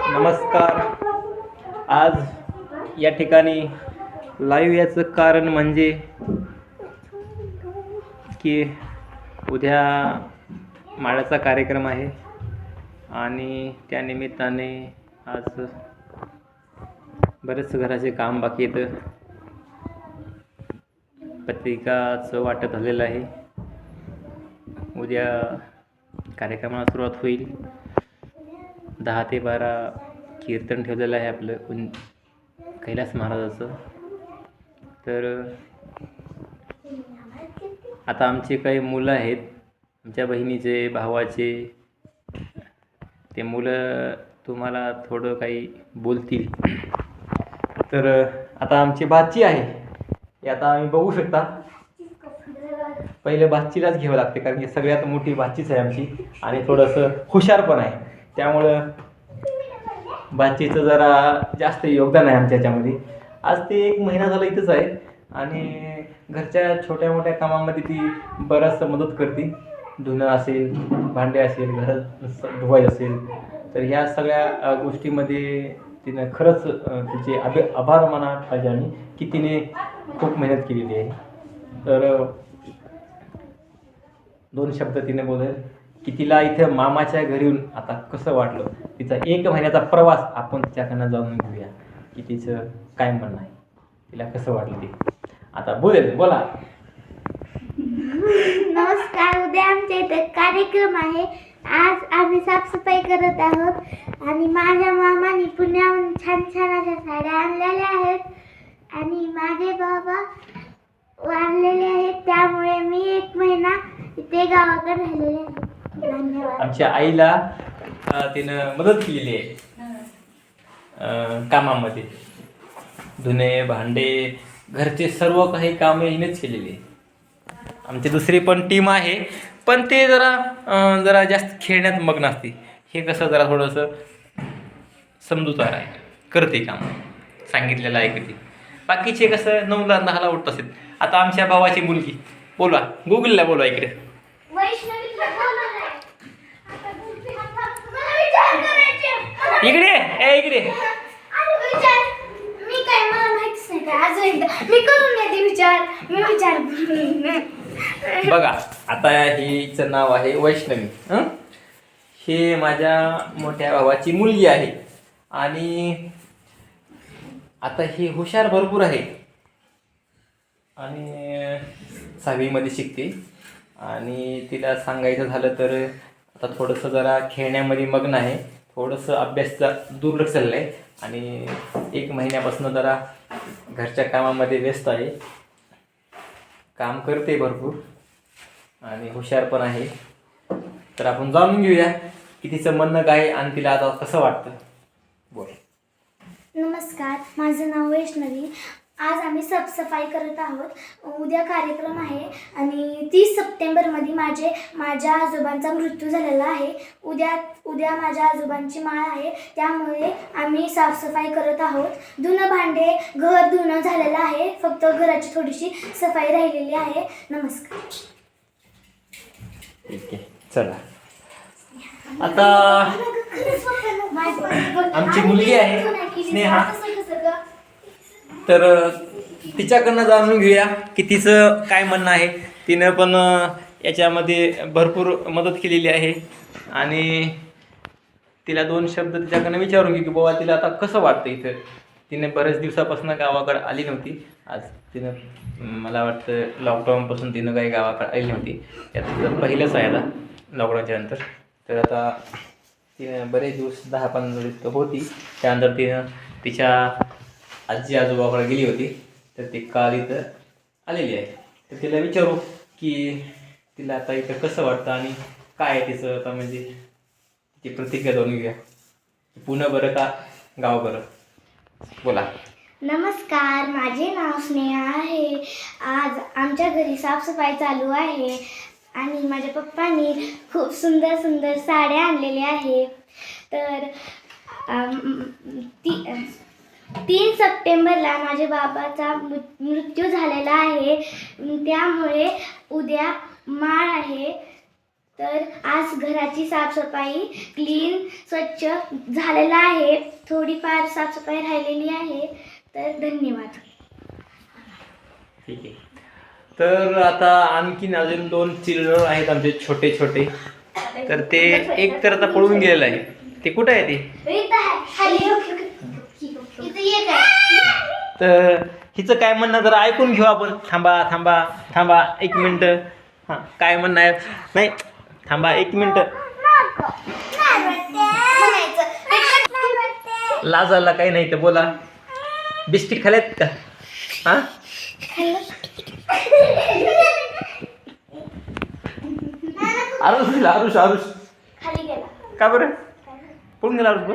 नमस्कार. आज या ठिकाणी लाईव्ह याचं कारण म्हणजे की उद्या माळ्याचा कार्यक्रम आहे आणि त्यानिमित्ताने आज बरेच घराचे काम बाकी आहेत. पत्रिकाचं वाटप झालेलं आहे. उद्या कार्यक्रमाला सुरुवात होईल. 10 ते 12 कीर्तन ठेवलेलं आहे आपलं कैलास महाराजाचं. तर आता आमचे काही मुलं आहेत, आमच्या बहिणीचे, भावाचे, ते मुलं तुम्हाला थोडं काही बोलतील. तर आता आमची भाची आहे, हे आता आम्ही बघू शकता. पहिले भाचीलाच घ्यावं लागते कारण की सगळ्यात मोठी भाचीच आहे आमची आणि थोडंसं हुशार पण आहे. त्यामुळं भाचीचं जरा जास्त योगदान आहे आमच्या याच्यामध्ये. आज ते 1 महिना झाला इथंच आहे आणि घरच्या छोट्या मोठ्या कामामध्ये ती बराचसं मदत करते. धुणं असेल, भांडे असेल, घर धुवायचं असेल, तर ह्या सगळ्या गोष्टीमध्ये तिनं खरंच तिचे आभार मानायला पाहिजे आम्ही की तिने खूप मेहनत केलेली आहे. तर 2 शब्द तिने बोलेल की तिला इथं मामाच्या घरी येऊन आता कसं वाटलं. तिचा 1 महिन्याचा प्रवास आपण तिच्याकडनं जाणून घेऊया की तिचं काय म्हणणं आहे, तिला कसं वाटलं ते आता बोला. नमस्कार. उद्या आमच्या इथे कार्यक्रम आहे. आज आम्ही साफसफाई करत आहोत आणि माझ्या मामाने पुण्याहून छान छान अशा साड्या आणलेल्या आहेत आणि माझे बाबा वारलेले आहेत, त्यामुळे मी 1 महिना इथे गावाकडे राहिलेले आहे. धन्यवाद. आमच्या आईला तिनं मदत केलेली आहे कामामध्ये. धुणे, भांडे, घरचे सर्व काही कामे हिनेच केलेली आहे. आमची दुसरी पण टीम आहे, पण ते जरा जास्त खेळण्यात मग्न असते. हे कसं जरा थोडंसं समजूतदार आहे, करते काम, सांगितलेलं ऐकते. बाकीचे कसं 9ला 10ला उठत असतात. आता आमच्या भावाची मुलगी, बोला गुगलला बोला इकडे. इकडे मी काय, मला माहितीच नाही काय. अजून एकदा मी करून येते विचार. बघा, आता हिचं नाव आहे वैष्णवी. हे माझ्या मोठ्या भावाची मुलगी आहे आणि आता ही हुशार भरपूर आहे आणि 6वीमध्ये शिकते. आणि तिला सांगायचं झालं तर आता थोडंसं जरा खेळण्यामध्ये मग्न आहे, थोडंसं अभ्यासाचं दुर्लक्ष झालेलं आहे आणि 1 महिन्यापासून जरा घरच्या कामामध्ये व्यस्त आहे. काम करते भरपूर आणि हुशार पण आहे. तर आपण जाणून घेऊया की तिचं म्हणणं काय आणि तिला आता कसं वाटतं. बोल. नमस्कार, माझं नाव वैष्णवी. आज आम्ही साफसफाई करत आहोत. उद्या कार्यक्रम आहे आणि 30 सप्टेंबरमध्ये माझ्या आजोबांचा मृत्यू झालेला आहे. उद्या माझ्या आजोबांची माळ आहे, त्यामुळे आम्ही साफसफाई करत आहोत. धुणं भांडे, घर धुणं झालेलं आहे, फक्त घराची थोडीशी सफाई राहिलेली आहे. नमस्कार. ठीक आहे, चला. आता आमची मुलगी आहे स्नेहा, तर तिच्याकडनं जाणून घेऊया की तिचं काय म्हणणं आहे. तिनं पण याच्यामध्ये भरपूर मदत केलेली आहे आणि तिला 2 शब्द तिच्याकडनं विचारून घेऊ की बाबा तिला आता कसं वाटतं इथं. तिने बऱ्याच दिवसापासून गावाकडे आली नव्हती. आज तिनं मला वाटतं लॉकडाऊनपासून तिनं काही गावाकडे आली नव्हती. त्यात तिचं पहिलंच आहे आता लॉकडाऊनच्या नंतर. तर आता तिनं बरेच दिवस 10-15 दिवस होती. त्यानंतर तिनं तिच्या आजी आजोबाकडे गेली होती, तर ती काल इथं आलेली आहे. तर तिला विचारू की तिला आता इथं कसं वाटतं आणि काय आहे तिचं आता, म्हणजे तिची प्रतिक्रिया जाणून घ्या. पुणे बरं का गाव बरं, बोला. नमस्कार, माझे नाव स्नेहा आहे. आज आमच्या घरी साफसफाई चालू आहे आणि माझ्या पप्पांनी खूप सुंदर सुंदर साड्या आणलेल्या आहेत. तर 3 सप्टेंबरला माझ्या बाबाचा मृत्यू झालेला आहे, त्यामुळे उद्या माळ आहे. तर आज घराची साफसफाई क्लीन स्वच्छ झालेला आहे. थोडीफार साफसफाई राहिलेली आहे. तर धन्यवाद. ठीक आहे. तर आता आणखीन अजून 2 चिल्ड्रन आहेत आमचे छोटे छोटे. तर ते एक तर आता पळून गेलेलं आहे. ते कुठं आहे ते? तर हिचं काय म्हणणं जरा ऐकून घेऊ आपण. थांबा थांबा थांबा 1 मिनटं. हां, काय म्हणणं आहे? नाही थांबा 1 मिनटं. लाजायला काही नाही तर बोला. बिस्किट खाल्लेत का? हां, आरुष आरुष आरुष खाली गेला. का बरं पळून गेला आरुष?